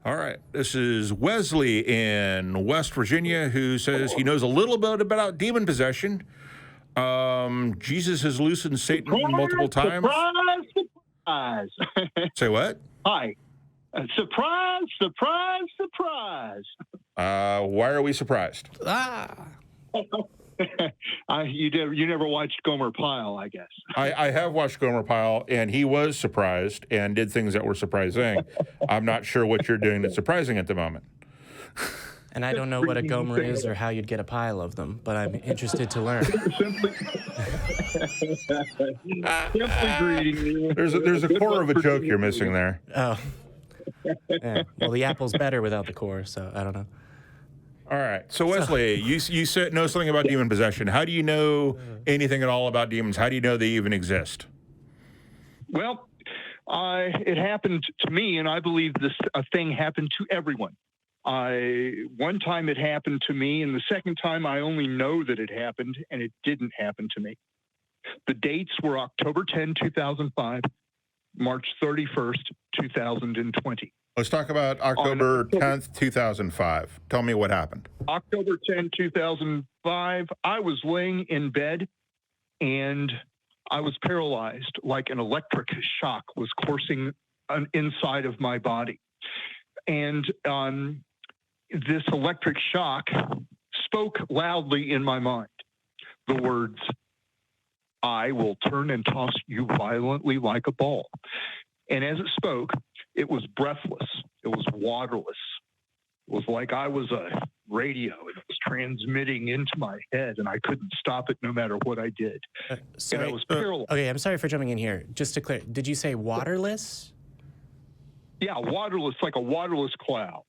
All right. This is Wesley in West Virginia who says he knows a little bit about demon possession. Jesus has loosened Satan multiple times. Surprise! Say what? Hi. Surprise! Surprise! Surprise! Why are we surprised? You never watched Gomer Pyle, I guess. I have watched Gomer Pyle, and he was surprised and did things that were surprising. I'm not sure what you're doing that's surprising at the moment. And I don't know what a Gomer is or how you'd get a pile of them, but I'm interested to learn. Simply greeting. There's a core of a joke you're missing there. Oh. Yeah. Well, the apple's better without the core, so I don't know. All right. So, Wesley, you know something about demon possession. How do you know anything at all about demons? How do you know they even exist? Well, it happened to me, and I believe this thing happened to everyone. One time it happened to me, and the second time I only know that it happened, and it didn't happen to me. The dates were October 10, 2005, March 31st, 2020. Let's talk about October 10th, 2005. Tell me what happened. October 10, 2005, I was laying in bed, and I was paralyzed, like an electric shock was coursing inside of my body. And this electric shock spoke loudly in my mind the words, "I will turn and toss you violently like a ball." And as it spoke, it was breathless. It was waterless. It was like I was a radio, and it was transmitting into my head, and I couldn't stop it no matter what I did. And I was paralyzed. Okay, I'm sorry for jumping in here. Just to clear, did you say waterless? Yeah, waterless, like a waterless cloud.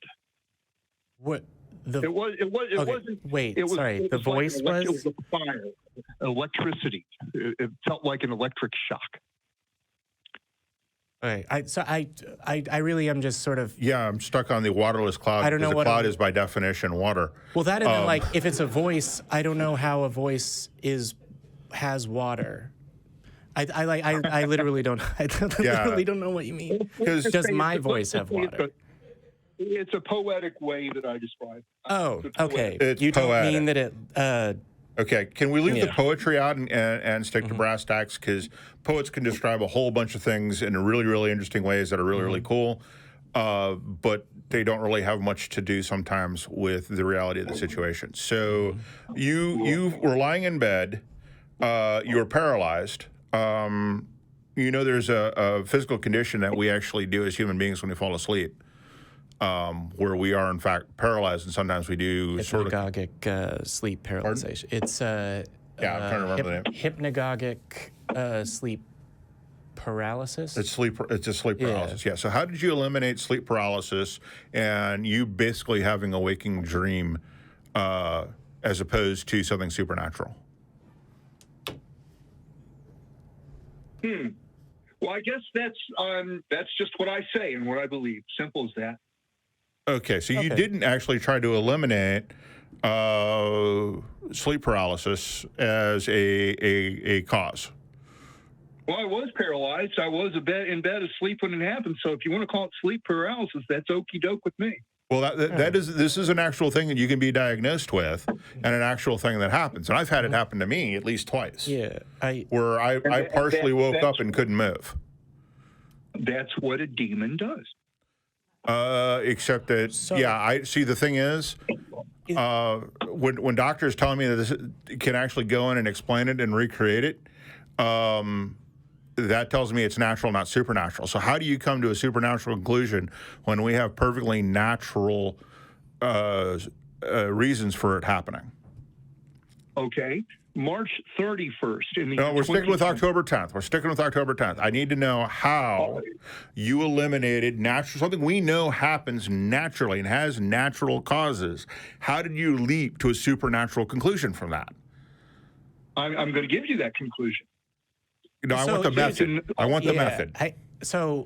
What? It wasn't. Wait, it was, sorry. it The was voice like was? It was a fire, electricity. It felt like an electric shock. Okay, I really am just sort of. Yeah, I'm stuck on the waterless cloud. I don't know because what the cloud is by definition water. Well, that and then, like, if it's a voice, I don't know how a voice has water. I literally don't. I literally don't know what you mean. Does my voice have water? It's a poetic way that I describe. Oh, okay. It's you don't poetic. mean that it. Okay, can we leave the poetry out and stick to brass tacks? Because poets can describe a whole bunch of things in really, really interesting ways that are really, really cool, but they don't really have much to do sometimes with the reality of the situation. So you were lying in bed, you were paralyzed. There's a physical condition that we actually do as human beings when we fall asleep. Where we are in fact paralyzed, and sometimes we do hypnagogic sleep paralysis. It's I'm trying to remember the name. Hypnagogic sleep paralysis. It's just sleep paralysis. Yeah. So how did you eliminate sleep paralysis and you basically having a waking dream, as opposed to something supernatural? Well, I guess that's just what I say and what I believe. Simple as that. Okay, so you didn't actually try to eliminate sleep paralysis as a cause. Well, I was paralyzed. I was in bed asleep when it happened. So if you want to call it sleep paralysis, that's okie doke with me. Well, this is an actual thing that you can be diagnosed with, and an actual thing that happens. And I've had it happen to me at least twice. Yeah, where I partially woke up and couldn't move. That's what a demon does. Except that, I see. The thing is, when doctors tell me that this can actually go in and explain it and recreate it, that tells me it's natural, not supernatural. So how do you come to a supernatural conclusion when we have perfectly natural reasons for it happening? Okay. March 31st. No, we're sticking with October 10th. I need to know how you eliminated something we know happens naturally and has natural causes. How did you leap to a supernatural conclusion from that? I'm going to give you that conclusion. No, I want the method. I want the method. Sure.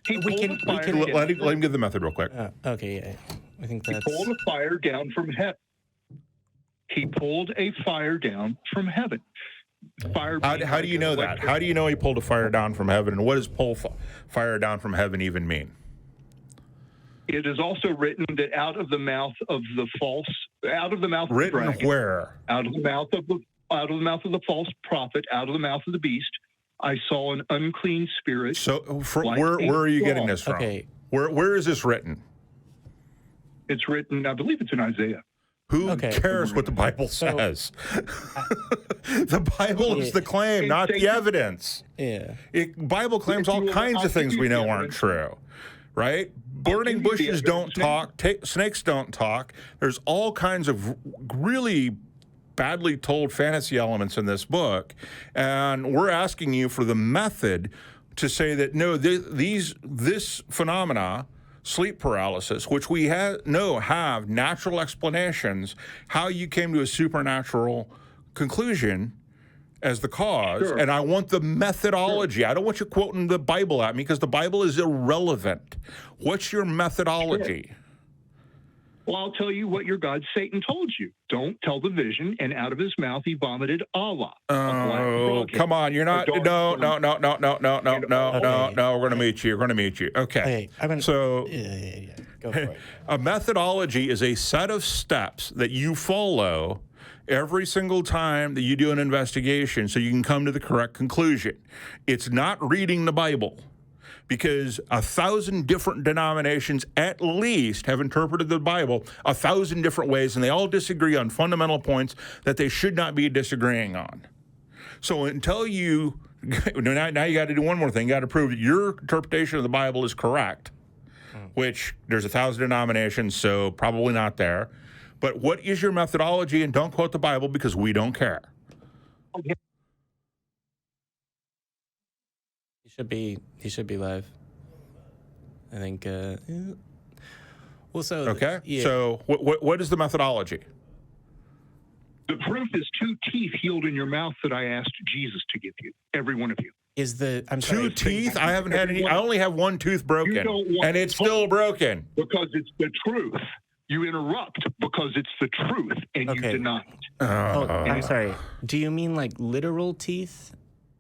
Let him give the method real quick. Okay, yeah. I think that's... He pulled a fire down from heaven. How do you know that? How do you know he pulled a fire down from heaven? And what does pull fire down from heaven even mean? It is also written that out of the mouth of the Written dragon, where? out of the mouth of the false prophet, out of the mouth of the beast, I saw an unclean spirit. So where are you getting this from? Okay. Where is this written? It's written, I believe it's in Isaiah. Who cares what the Bible says? The Bible is the claim, not the evidence. Yeah. Bible claims all kinds of things we know aren't true, right? Burning bushes don't talk. Snakes don't talk. There's all kinds of really badly told fantasy elements in this book, and we're asking you for the method to say that no, this phenomena, sleep paralysis, which we know have natural explanations, how you came to a supernatural conclusion as the cause, Sure. and I want the methodology. Sure. I don't want you quoting the Bible at me because the Bible is irrelevant. What's your methodology? Sure. Well, I'll tell you what your god Satan told you. Don't tell the vision, and out of his mouth he vomited Allah. Oh, come on. You're not. No. We're going to meet you. We're going to meet you. Okay. So, Yeah. Go for it. A methodology is a set of steps that you follow every single time that you do an investigation so you can come to the correct conclusion. It's not reading the Bible, because 1,000 different denominations at least have interpreted the Bible 1,000 different ways, and they all disagree on fundamental points that they should not be disagreeing on. So until you, now you got to do one more thing. You got to prove that your interpretation of the Bible is correct, which there's 1,000 denominations, so probably not there. But what is your methodology? And don't quote the Bible because we don't care. He should be live. I think. Well, so okay. Yeah. So what is the methodology? The proof is 2 teeth healed in your mouth that I asked Jesus to give you, every one of you. I'm sorry. 2 teeth? I haven't had any. I only have 1 tooth broken, and it's still broken. Because it's the truth. You interrupt because it's the truth, and you deny it. I'm sorry. Do you mean like literal teeth?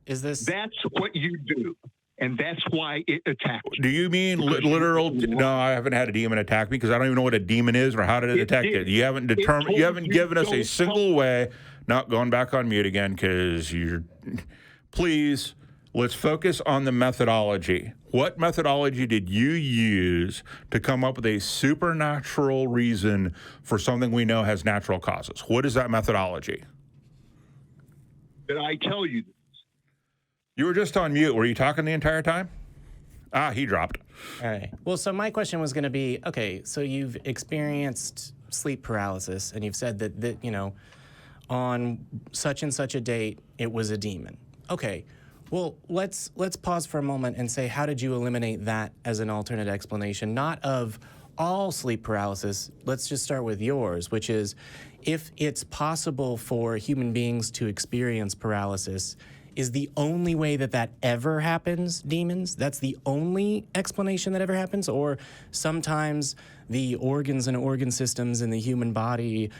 Is this? That's what you do, and that's why it attacked you. Do you mean literal? No, I haven't had a demon attack me because I don't even know what a demon is or how to detect it. You haven't determined. You haven't given us a single way. Not going back on mute again because you're. Please, let's focus on the methodology. What methodology did you use to come up with a supernatural reason for something we know has natural causes? What is that methodology? Did I tell you this? You were just on mute. Were you talking the entire time? He dropped. All right. Well, so my question was going to be, okay, so you've experienced sleep paralysis, and you've said that on such and such a date, it was a demon. Okay. Well, let's pause for a moment and say, how did you eliminate that as an alternate explanation? Not of all sleep paralysis. Let's just start with yours, which is if it's possible for human beings to experience paralysis, is the only way that ever happens demons? That's the only explanation that ever happens? Or sometimes the organs and organ systems in the human body,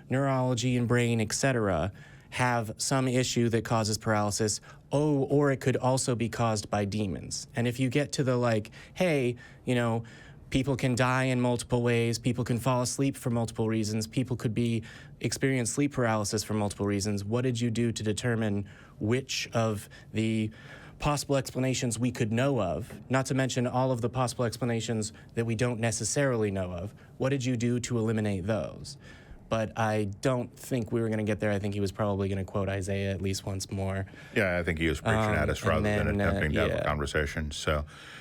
neurology and brain, etc., have some issue that causes paralysis. Or it could also be caused by demons. And if you get to the hey, people can die in multiple ways, people can fall asleep for multiple reasons, people could experience sleep paralysis for multiple reasons, what did you do to determine which of the possible explanations we could know of, not to mention all of the possible explanations that we don't necessarily know of? What did you do to eliminate those? But I don't think we were going to get there. I think he was probably going to quote Isaiah at least once more. Yeah, I think he was preaching at us rather than attempting to have a conversation. So,